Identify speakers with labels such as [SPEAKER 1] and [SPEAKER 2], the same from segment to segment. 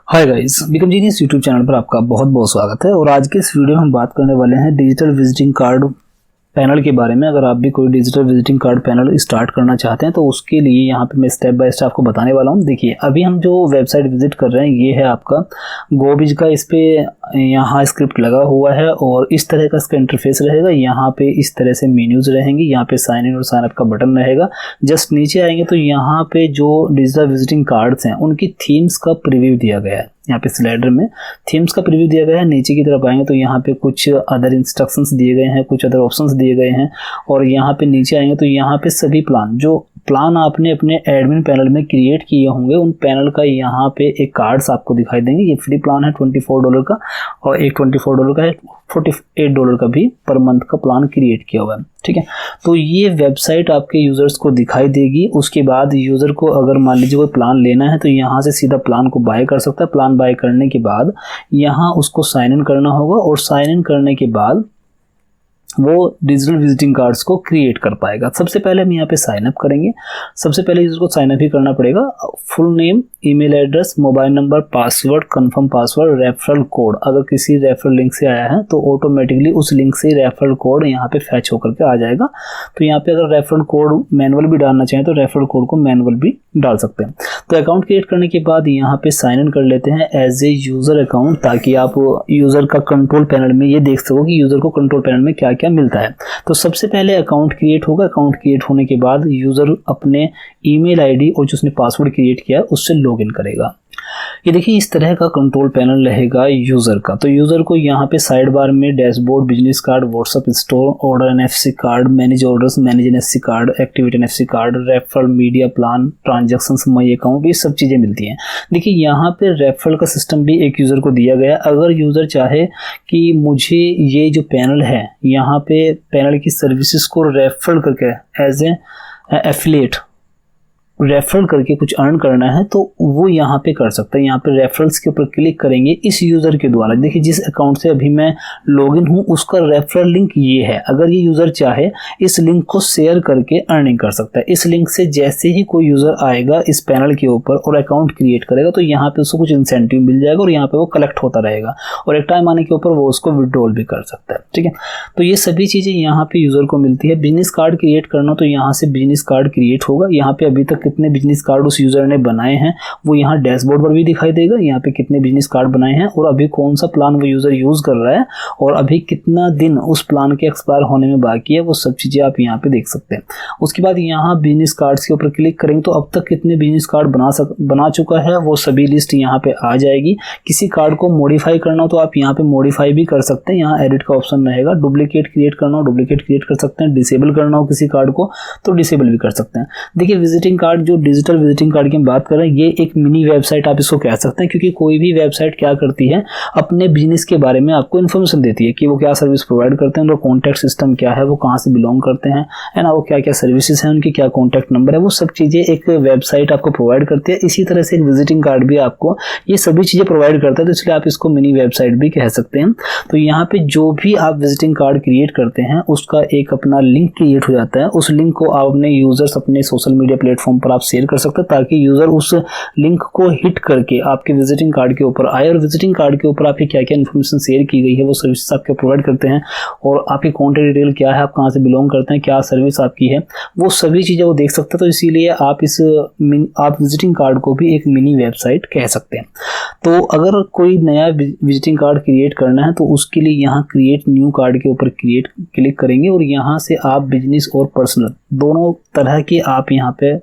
[SPEAKER 1] Hi guys, become genius YouTube channel पर आपका बहुत बहुत स्वागत है। और आज के इस वीडियो में हम बात करने वाले हैं डिजिटल विजिटिंग कार्ड पैनल के बारे में। अगर आप भी कोई digital visiting card panel start करना चाहते हैं तो उसके लिए यहाँ पे मैं स्टेप बाय स्टेप आपको बताने वाला हूँ। देखिए, अभी हम जो वेबसाइट विजिट कर रहे हैं ये है आपका गोबिज का। इस पे यहाँ स्क्रिप्ट लगा हुआ है और इस तरह का इसका इंटरफेस रहेगा। यहाँ पे इस तरह से मेन्यूज रहेंगे, यहाँ पे साइन इन और साइन अप का बटन रहेगा। जस्ट नीचे आएंगे तो यहाँ पे जो डिजिटल विजिटिंग कार्ड्स हैं उनकी थीम्स का प्रीव्यू दिया गया है। यहाँ पे स्लाइडर में थीम्स का प्रीव्यू दिया गया है। नीचे की तरफ आएंगे तो यहाँ पे कुछ अदर इंस्ट्रक्शंस दिए गए हैं, कुछ अदर ऑप्शंस दिए गए हैं। और यहाँ पे नीचे आएंगे तो यहाँ पे सभी प्लान आपने अपने एडमिन पैनल में क्रिएट किए होंगे उन पैनल का यहाँ पे एक कार्ड्स आपको दिखाई देंगे। ये फ्री प्लान है $24 का, और एक $24 का है, $48 का भी पर मंथ का प्लान क्रिएट किया हुआ है। ठीक है, तो ये वेबसाइट आपके यूजर्स को दिखाई देगी। उसके बाद यूजर को अगर मान लीजिए कोई प्लान लेना है तो यहाँ से सीधा प्लान को बाय कर सकता है। प्लान बाय करने के बाद यहाँ उसको साइन इन करना होगा और साइन इन करने के बाद वो डिजिटल विजिटिंग कार्ड्स को क्रिएट कर पाएगा। सबसे पहले हम यहाँ पे साइन अप करेंगे। सबसे पहले यूजर को साइन अप ही करना पड़ेगा। Full name, email address, mobile number, password, confirm password, referral code. अगर किसी रेफरल लिंक से आया है तो ऑटोमेटिकली उस लिंक से रेफरल कोड यहाँ पे फैच होकर के आ जाएगा। तो यहाँ पे अगर रेफरल कोड मैनुअल भी डालना चाहें तो रेफरल कोड को मैनुअल भी डाल सकते हैं। तो अकाउंट क्रिएट करने के बाद यहाँ पे साइन इन कर लेते हैं एज ए यूजर अकाउंट, ताकि आप यूजर का कंट्रोल पैनल में ये देख सको कि यूजर को कंट्रोल पैनल में क्या क्या मिलता है। तो सबसे पहले अकाउंट क्रिएट होगा। अकाउंट क्रिएट होने के बाद यूजर अपने ईमेल आईडी और जो उसने पासवर्ड क्रिएट किया है उससे लॉगिन करेगा। ये देखिए, इस तरह का कंट्रोल पैनल रहेगा यूजर का। तो यूजर को यहाँ पे साइड बार में dashboard, business card, WhatsApp store, order NFC card, manage orders, manage NFC card, activate NFC card, referral, media plan, transactions, my account, ये सब चीजें मिलती हैं। देखिए, यहाँ पे रेफरल का सिस्टम भी एक यूजर को दिया गया। अगर यूजर चाहे कि मुझे ये जो पैनल है यहाँ पे पैनल की सर्विसेज को रेफर करके एज ए एफिलिएट रेफरल करके कुछ अर्न करना है तो वो यहाँ पे कर सकता है। यहाँ पे रेफरल्स के ऊपर क्लिक करेंगे इस यूजर के द्वारा। देखिए, जिस अकाउंट से अभी मैं लॉगिन हूँ उसका रेफरल लिंक ये है। अगर ये यूजर चाहे इस लिंक को शेयर करके अर्निंग कर सकता है। इस लिंक से जैसे ही कोई यूजर आएगा इस पैनल के ऊपर और अकाउंट क्रिएट करेगा तो यहाँ पे उसको कुछ इंसेंटिव मिल जाएगा और यहाँ पे वो कलेक्ट होता रहेगा और एक टाइम आने के ऊपर वो उसको विड्रॉल भी कर सकता है। ठीक है, तो ये सभी चीजें यहाँ पे यूजर को मिलती है। बिजनेस कार्ड क्रिएट करना तो यहाँ से बिजनेस कार्ड क्रिएट होगा। यहाँ पे अभी तक कितने बिजनेस कार्ड उस यूजर ने बनाए हैं वो यहाँ डैशबोर्ड पर भी दिखाई देगा। यहाँ पे कितने बिजनेस कार्ड बनाए हैं और अभी कौन सा प्लान वो यूजर यूज कर रहा है और अभी कितना दिन उस प्लान के एक्सपायर होने में बाकी है, वो सब चीजें आप यहाँ पे देख सकते हैं। उसके बाद यहाँ बिजनेस कार्ड्स के ऊपर क्लिक करेंगे तो अब तक कितने बिजनेस कार्ड बना चुका है वो सभी लिस्ट यहाँ पे आ जाएगी। किसी कार्ड को मॉडिफाई करना हो तो आप यहाँ पे मॉडिफाई भी कर सकते हैं। यहाँ एडिट का ऑप्शन रहेगा। डुप्लीकेट क्रिएट करना हो डुप्लीकेट क्रिएट कर सकते हैं। डिसेबल करना हो किसी कार्ड को तो डिसेबल भी कर सकते हैं। देखिए, विजिटिंग कार्ड, जो डिजिटल विजिटिंग कार्ड की हम बात कर रहे हैं, ये एक मिनी वेबसाइट आप इसको कह सकते हैं, क्योंकि कोई भी वेबसाइट क्या करती है, अपने बिजनेस के बारे में आपको इन्फॉर्मेशन देती है कि वो क्या सर्विस प्रोवाइड करते हैं, उनका कॉन्टैक्ट सिस्टम क्या है, वो कहाँ से बिलोंग करते हैं, है ना, वो क्या क्या सर्विसेज हैं, उनकी क्या कॉन्टैक्ट नंबर है, वो सब चीज़ें एक वेबसाइट आपको प्रोवाइड करती है। इसी तरह से एक विजिटिंग कार्ड भी आपको ये सभी चीज़ें प्रोवाइड करता है, तो इसलिए आप इसको मिनी वेबसाइट भी कह सकते हैं। तो यहाँ पे जो भी आप विजिटिंग कार्ड क्रिएट करते हैं उसका एक अपना लिंक क्रिएट हो जाता है। उस लिंक को आप अपने यूजर्स अपने सोशल मीडिया प्लेटफॉर्म पर आप शेयर कर सकते हैं, ताकि यूजर उस लिंक को हिट करके आपके विजिटिंग कार्ड के ऊपर आए और विजिटिंग कार्ड के ऊपर आपकी क्या क्या इन्फॉर्मेशन शेयर की गई है, वो सर्विस आपके प्रोवाइड करते हैं और आपकी कॉन्टैक्ट डिटेल क्या है, आप कहाँ से बिलोंग करते हैं, क्या सर्विस आपकी है, वो सभी चीज़ें वो देख सकते हैं। तो इसीलिए आप विजिटिंग कार्ड को भी एक मिनी वेबसाइट कह सकते हैं। तो अगर कोई नया विजिटिंग कार्ड क्रिएट करना है तो उसके लिए यहाँ क्रिएट न्यू कार्ड के ऊपर क्लिक करेंगे और यहाँ से आप बिजनेस और पर्सनल दोनों तरह के आप यहाँ पे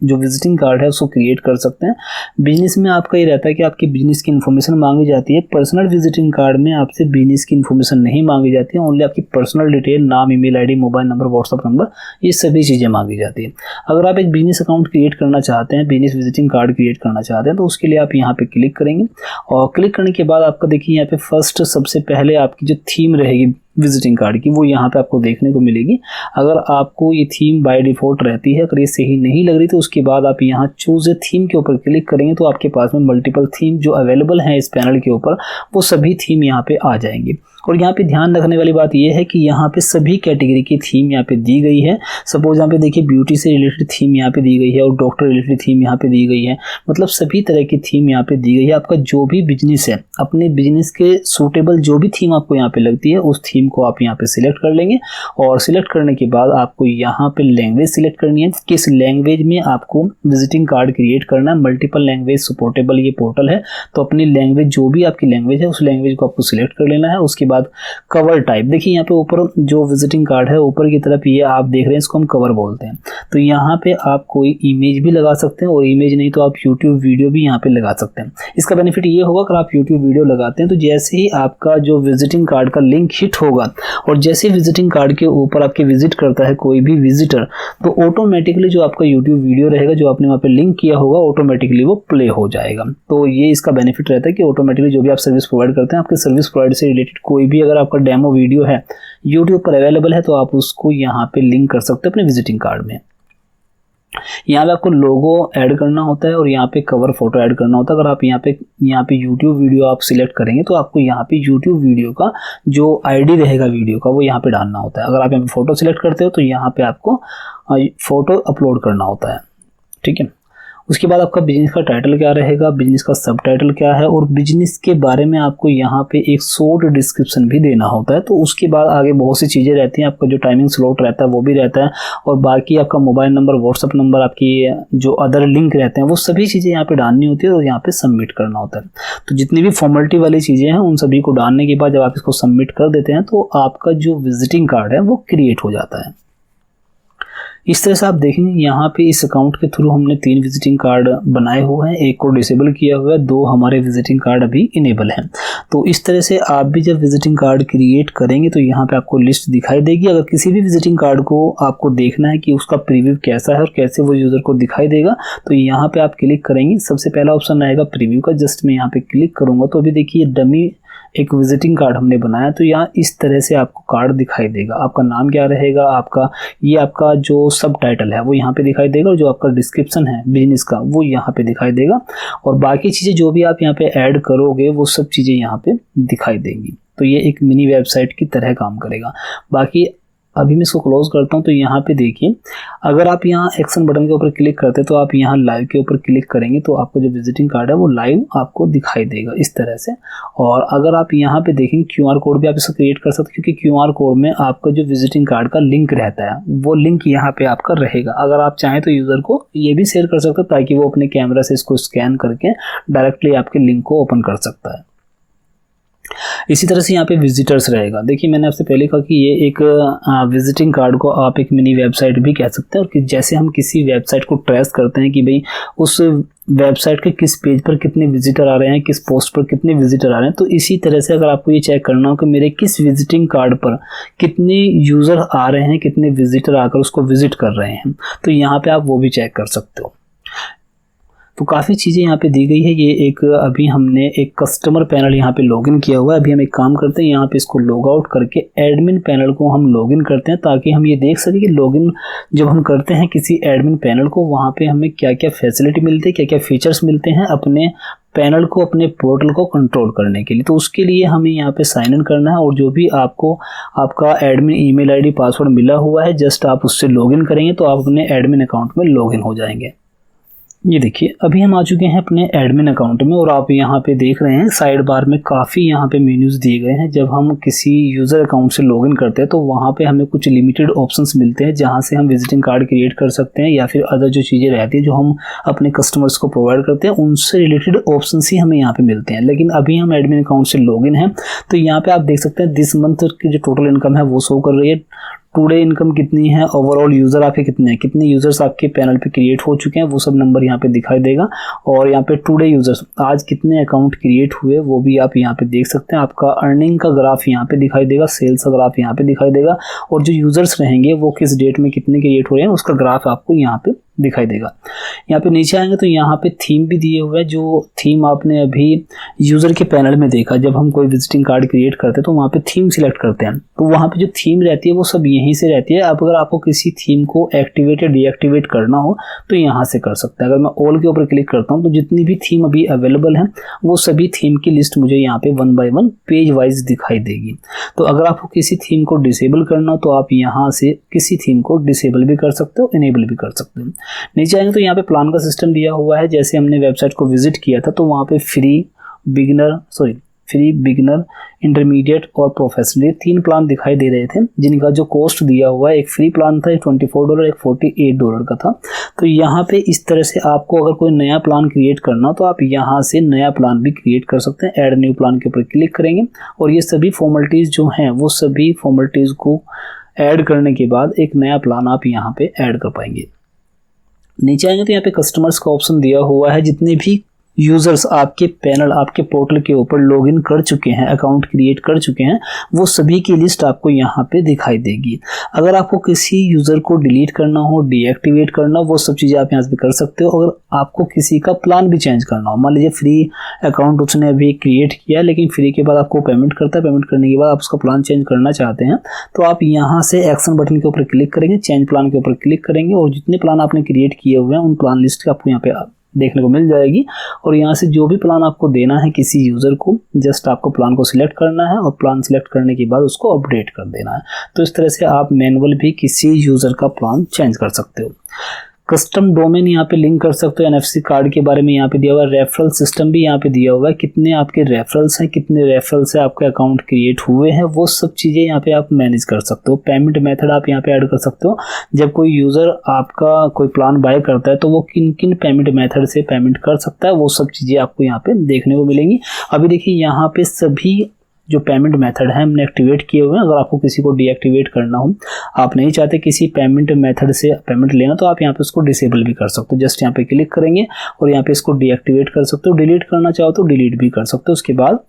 [SPEAKER 1] जो विजिटिंग कार्ड है उसको क्रिएट कर सकते हैं। बिजनेस में आपका ये रहता है कि आपकी बिजनेस की इन्फॉर्मेशन मांगी जाती है। पर्सनल विजिटिंग कार्ड में आपसे बिजनेस की इन्फॉर्मेशन नहीं मांगी जाती है, ओनली आपकी पर्सनल डिटेल, नाम, email ID, mobile number, WhatsApp number, ये सभी चीज़ें मांगी जाती है। अगर आप एक बिजनेस अकाउंट क्रिएट करना चाहते हैं, बिजनेस विजिटिंग कार्ड क्रिएट करना चाहते हैं, तो उसके लिए आप यहाँ पे क्लिक करेंगे और क्लिक करने के बाद आपका देखिए यहाँ पे फर्स्ट सबसे पहले आपकी जो थीम रहेगी विजिटिंग कार्ड की वो यहाँ पे आपको देखने को मिलेगी। अगर आपको ये थीम बाय डिफॉल्ट रहती है, अगर ये सही नहीं लग रही तो उसके बाद आप यहाँ चूज ए थीम के ऊपर क्लिक करेंगे तो आपके पास में मल्टीपल थीम जो अवेलेबल हैं इस पैनल के ऊपर वो सभी थीम यहाँ पे आ जाएंगी। और यहाँ पे ध्यान रखने वाली बात यह है कि यहाँ पे सभी कैटेगरी की थीम यहाँ पे दी गई है। सपोज यहाँ पे देखिए ब्यूटी से रिलेटेड थीम यहाँ पे दी गई है और डॉक्टर रिलेटेड थीम यहाँ पे दी गई है, मतलब सभी तरह की थीम यहाँ पे दी गई है। आपका जो भी बिजनेस है, अपने बिजनेस के सूटेबल जो भी थीम आपको यहाँ पे लगती है उस थीम को आप यहाँ पे सिलेक्ट कर लेंगे और सिलेक्ट करने के बाद आपको यहाँ पे लैंग्वेज सिलेक्ट करनी है, किस लैंग्वेज में आपको विजिटिंग कार्ड क्रिएट करना है। मल्टीपल लैंग्वेज सपोर्टेबल ये पोर्टल है, तो अपनी लैंग्वेज जो भी आपकी लैंग्वेज है उस लैंग्वेज को आपको सिलेक्ट कर लेना है। उसके बाद कवर टाइप, देखिए यहाँ पे ऊपर जो विजिटिंग कार्ड है ऊपर की तरफ ये आप देख रहे हैं, इसको हम कवर बोलते हैं। तो यहाँ पे आप कोई इमेज भी लगा सकते हैं और इमेज नहीं तो आप यूट्यूब वीडियो भी यहाँ पे लगा सकते हैं। इसका बेनिफिट ये होगा अगर आप यूट्यूब वीडियो लगाते हैं तो जैसे ही आपका जो विजिटिंग कार्ड का लिंक हिट होगा और जैसे विजिटिंग कार्ड के ऊपर आपके विजिट करता है कोई भी विजिटर, तो ऑटोमेटिकली जो आपका यूट्यूब वीडियो रहेगा जो आपने वहाँ पे लिंक किया होगा ऑटोमेटिकली वो प्ले हो जाएगा। तो ये इसका बेनिफिट रहता है कि ऑटोमेटिकली जो भी आप सर्विस प्रोवाइड करते हैं, आपके सर्विस प्रोवाइड से रिलेटेड कोई भी अगर आपका डेमो वीडियो है यूट्यूब पर अवेलेबल है तो आप उसको यहाँ पे लिंक कर सकते हैं अपने विजिटिंग कार्ड में। यहाँ पे आपको लोगो ऐड करना होता है और यहाँ पे कवर फोटो ऐड करना होता है। अगर आप यहाँ पे YouTube वीडियो आप सिलेक्ट करेंगे तो आपको यहाँ पे YouTube वीडियो का जो आईडी रहेगा वीडियो का वो यहाँ पे डालना होता है। अगर आप यहाँ पे फोटो सिलेक्ट करते हो तो यहाँ पे आपको फोटो अपलोड करना होता है, ठीक है। उसके बाद आपका बिजनेस का टाइटल क्या रहेगा, बिजनेस का सब टाइटल क्या है और बिजनेस के बारे में आपको यहाँ पे एक शॉर्ट डिस्क्रिप्शन भी देना होता है। तो उसके बाद आगे बहुत सी चीज़ें रहती हैं, आपका जो टाइमिंग स्लॉट रहता है वो भी रहता है और बाकी आपका मोबाइल नंबर, व्हाट्सअप नंबर, आपकी जो अदर लिंक रहते हैं वो सभी चीज़ें यहाँ पे डालनी होती है और यहाँ पे सबमिट करना होता है। तो जितनी भी फॉर्मेलिटी वाली चीज़ें हैं उन सभी को डालने के बाद जब आप इसको सबमिट कर देते हैं तो आपका जो विजिटिंग कार्ड है वो क्रिएट हो जाता है। इस तरह से आप देखेंगे यहाँ पे इस अकाउंट के थ्रू हमने 3 विजिटिंग कार्ड बनाए हुए हैं, एक को डिसेबल किया हुआ है, 2 हमारे विजिटिंग कार्ड अभी इनेबल हैं। तो इस तरह से आप भी जब विजिटिंग कार्ड क्रिएट करेंगे तो यहाँ पे आपको लिस्ट दिखाई देगी। अगर किसी भी विजिटिंग कार्ड को आपको देखना है कि उसका प्रीव्यू कैसा है और कैसे वो यूज़र को दिखाई देगा तो यहाँ पे आप क्लिक करेंगे। सबसे पहला ऑप्शन आएगा प्रीव्यू का, जस्ट मैं यहाँ पे क्लिक करूँगा तो अभी देखिए डमी एक विजिटिंग कार्ड हमने बनाया तो यहाँ इस तरह से आपको कार्ड दिखाई देगा। आपका नाम क्या रहेगा, आपका जो सब टाइटल है वो यहाँ पे दिखाई देगा और जो आपका डिस्क्रिप्शन है बिजनेस का वो यहाँ पे दिखाई देगा और बाकी चीज़ें जो भी आप यहाँ पे ऐड करोगे वो सब चीज़ें यहाँ पे दिखाई देंगी। तो ये एक मिनी वेबसाइट की तरह काम करेगा। बाकी अभी मैं इसको क्लोज करता हूँ तो यहाँ पे देखिए अगर आप यहाँ एक्शन बटन के ऊपर क्लिक करते हैं तो आप यहाँ लाइव के ऊपर क्लिक करेंगे तो आपको जो विजिटिंग कार्ड है वो लाइव आपको दिखाई देगा इस तरह से। और अगर आप यहाँ पे देखेंगे QR कोड भी आप इसको क्रिएट कर सकते हैं क्योंकि QR कोड में आपका जो विजिटिंग कार्ड का लिंक रहता है वो लिंक यहाँ पे आपका रहेगा। अगर आप चाहें तो यूज़र को ये भी शेयर कर सकते हैं ताकि वो अपने कैमरा से इसको स्कैन करके डायरेक्टली आपके लिंक को ओपन कर सकता है। इसी तरह से यहाँ पे विजिटर्स रहेगा। देखिए मैंने आपसे पहले कहा कि ये एक विजिटिंग कार्ड को आप एक मिनी वेबसाइट भी कह सकते हैं और कि जैसे हम किसी वेबसाइट को ट्रेस करते हैं कि भाई उस वेबसाइट के किस पेज पर कितने विजिटर आ रहे हैं, किस पोस्ट पर कितने विजिटर आ रहे हैं, तो इसी तरह से अगर आपको ये चेक करना हो कि मेरे किस विजिटिंग कार्ड पर कितने यूज़र आ रहे हैं, कितने विजिटर आकर उसको विजिट कर रहे हैं, तो यहाँ पे आप वो भी चेक कर सकते हो। तो काफ़ी चीज़ें यहाँ पे दी गई है। ये एक अभी हमने एक कस्टमर पैनल यहाँ पे लॉगिन किया हुआ है। अभी हम एक काम करते हैं, यहाँ पे इसको लॉग आउट करके एडमिन पैनल को हम लॉगिन करते हैं ताकि हम ये देख सकें कि लॉगिन जब हम करते हैं किसी एडमिन पैनल को वहाँ पे हमें क्या क्या फैसिलिटी मिलती है, क्या क्या फीचर्स मिलते हैं अपने पैनल को, अपने पोर्टल को कंट्रोल करने के लिए। तो उसके लिए हमें यहाँ पे साइन इन करना है और जो भी आपको आपका एडमिन ईमेल आईडी पासवर्ड मिला हुआ है जस्ट आप उससे लॉगिन करेंगे तो आप अपने एडमिन अकाउंट में लॉगिन हो जाएंगे। ये देखिए अभी हम आ चुके हैं अपने एडमिन अकाउंट में और आप यहाँ पे देख रहे हैं साइड बार में काफ़ी यहाँ पे मेन्यूज़ दिए गए हैं। जब हम किसी यूज़र अकाउंट से लॉगिन करते हैं तो वहाँ पे हमें कुछ लिमिटेड ऑप्शंस मिलते हैं जहाँ से हम विजिटिंग कार्ड क्रिएट कर सकते हैं या फिर अदर जो चीज़ें रहती हैं जो हम अपने कस्टमर्स को प्रोवाइड करते हैं उनसे रिलेटेड ऑप्शंस ही हमें यहाँ पे मिलते हैं। लेकिन अभी हम एडमिन अकाउंट से लॉगिन हैं तो यहाँ पे आप देख सकते हैं दिस मंथ की जो टोटल इनकम है वो शो कर रही है, टुडे इनकम कितनी है, ओवरऑल यूज़र आपके कितने हैं, कितने यूज़र्स आपके पैनल पे क्रिएट हो चुके हैं वो सब नंबर यहाँ पे दिखाई देगा। और यहाँ पे टुडे यूज़र्स आज कितने अकाउंट क्रिएट हुए वो भी आप यहाँ पे देख सकते हैं। आपका अर्निंग का ग्राफ यहाँ पे दिखाई देगा, सेल्स का ग्राफ यहाँ पे दिखाई देगा और जो यूज़र्स रहेंगे वो किस डेट में कितने क्रिएट हो रहे हैं उसका ग्राफ आपको यहाँ पे दिखाई देगा। यहाँ पे नीचे आएंगे तो यहाँ पे थीम भी दिए हुए हैं, जो थीम आपने अभी यूज़र के पैनल में देखा। जब हम कोई विजिटिंग कार्ड क्रिएट करते हैं तो वहाँ पे थीम सिलेक्ट करते हैं, तो वहाँ पे जो थीम रहती है वो सब यहीं से रहती है। अब अगर आपको किसी थीम को एक्टिवेट या डीएक्टिवेट करना हो तो यहाँ से कर सकते हैं। अगर मैं ऑल के ऊपर क्लिक करता हूँ तो जितनी भी थीम अभी अवेलेबल है वो सभी थीम की लिस्ट मुझे यहाँ पे 1 बाय 1 पेज वाइज दिखाई देगी। तो अगर आपको किसी थीम को डिसेबल करना हो तो आप यहाँ से किसी थीम को डिसेबल भी कर सकते हो, इनेबल भी कर सकते हो। नीचे आएंगे तो यहाँ पे प्लान का सिस्टम दिया हुआ है। जैसे हमने वेबसाइट को विजिट किया था तो वहाँ पे फ्री, बिगिनर, इंटरमीडिएट और प्रोफेशनल, 3 प्लान दिखाई दे रहे थे जिनका जो कॉस्ट दिया हुआ है, एक फ्री प्लान था, एक $24, एक $48 का था। तो यहाँ पे इस तरह से आपको अगर कोई नया प्लान क्रिएट करना हो तो आप यहाँ से नया प्लान भी क्रिएट कर सकते हैं। ऐड न्यू प्लान के ऊपर क्लिक करेंगे और ये सभी फॉर्मेलिटीज़ जो हैं वो सभी फॉर्मेलिटीज़ को ऐड करने के बाद एक नया प्लान आप यहाँ पे ऐड कर पाएंगे। नीचे आएंगे तो यहाँ पे कस्टमर्स का ऑप्शन दिया हुआ है। जितने भी यूज़र्स आपके पैनल, आपके पोर्टल के ऊपर लॉगिन कर चुके हैं, अकाउंट क्रिएट कर चुके हैं, वो सभी की लिस्ट आपको यहाँ पे दिखाई देगी। अगर आपको किसी यूज़र को डिलीट करना हो, डीएक्टिवेट करना हो, वो सब चीज़ें आप यहाँ पे कर सकते हो। अगर आपको किसी का प्लान भी चेंज करना हो, मान लीजिए फ्री अकाउंट उसने अभी क्रिएट किया लेकिन फ्री के बाद आपको पेमेंट करता है, पेमेंट करने के बाद आप उसका प्लान चेंज करना चाहते हैं तो आप यहाँ से एक्शन बटन के ऊपर क्लिक करेंगे, चेंज प्लान के ऊपर क्लिक करेंगे और जितने प्लान आपने क्रिएट किए हुए हैं उन प्लान लिस्ट आपको यहाँ पे देखने को मिल जाएगी। और यहाँ से जो भी प्लान आपको देना है किसी यूज़र को, जस्ट आपको प्लान को सिलेक्ट करना है और प्लान सिलेक्ट करने के बाद उसको अपडेट कर देना है। तो इस तरह से आप मैनुअल भी किसी यूज़र का प्लान चेंज कर सकते हो। कस्टम डोमेन यहाँ पे लिंक कर सकते हो। एनएफसी कार्ड के बारे में यहाँ पे दिया हुआ है। रेफरल सिस्टम भी यहाँ पे दिया हुआ है, कितने आपके रेफरल्स हैं, कितने रेफरल से आपके अकाउंट क्रिएट हुए हैं, वो सब चीज़ें यहाँ पे आप मैनेज कर सकते हो। पेमेंट मेथड आप यहाँ पे ऐड कर सकते हो। जब कोई यूज़र आपका कोई प्लान बाय करता है तो वो किन किन पेमेंट मेथड से पेमेंट कर सकता है, वो सब चीज़ें आपको यहाँ पे देखने को मिलेंगी। अभी देखिए यहाँ पे सभी जो पेमेंट मेथड है हमने एक्टिवेट किए हुए हैं। अगर आपको किसी को डीएक्टिवेट करना हो, आप नहीं चाहते किसी पेमेंट मेथड से पेमेंट लेना, तो आप यहाँ पे उसको डिसेबल भी कर सकते हो। जस्ट यहाँ पे क्लिक करेंगे और यहाँ पे इसको डीएक्टिवेट कर सकते हो। डिलीट करना चाहो तो डिलीट भी कर सकते हो। उसके बाद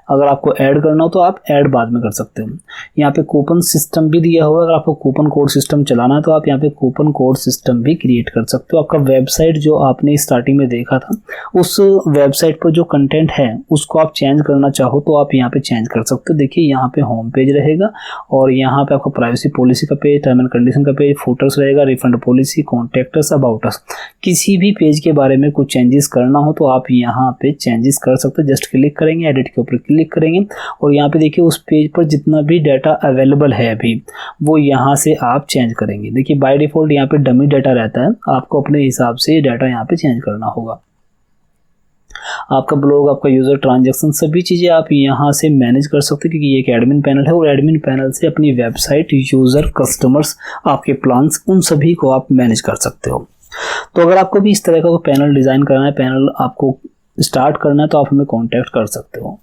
[SPEAKER 1] अगर आपको ऐड करना हो तो आप ऐड बाद में कर सकते हो। यहाँ पे कूपन सिस्टम भी दिया हुआ है। अगर आपको कूपन कोड सिस्टम चलाना है तो आप यहाँ पे कूपन कोड सिस्टम भी क्रिएट कर सकते हो। आपका वेबसाइट जो आपने स्टार्टिंग में देखा था, उस वेबसाइट पर जो कंटेंट है उसको आप चेंज करना चाहो तो आप यहाँ पे चेंज कर सकते हो। देखिए यहाँ पे होम पेज रहेगा और यहाँ पे आपका प्राइवेसी पॉलिसी का पेज, टर्म एंड कंडीशन का पेज, फुटर्स रहेगा, refund policy, contact us, about us. किसी भी पेज के बारे में कुछ चेंजेस करना हो तो आप यहाँ पे चेंजेस कर सकते हो। जस्ट क्लिक करेंगे, एडिट के ऊपर क्लिक करेंगे और यहाँ पे देखिए उस पेज पर जितना भी डाटा अवेलेबल है अभी वो यहाँ से आप चेंज करेंगे। देखिए बाय डिफॉल्ट यहाँ पे डमी डाटा रहता है, आपको अपने हिसाब से डाटा यहाँ पे चेंज करना होगा। आपका ब्लॉग, आपका यूज़र ट्रांजैक्शन, सभी चीज़ें आप यहाँ से मैनेज कर सकते हो क्योंकि ये एक एडमिन पैनल है और एडमिन पैनल से अपनी वेबसाइट, यूज़र, कस्टमर्स, आपके प्लान्स, उन सभी को आप मैनेज कर सकते हो। तो अगर आपको भी इस तरह का कोई पैनल डिज़ाइन करना है, पैनल आपको स्टार्ट करना है तो आप हमें कॉन्टैक्ट कर सकते हो।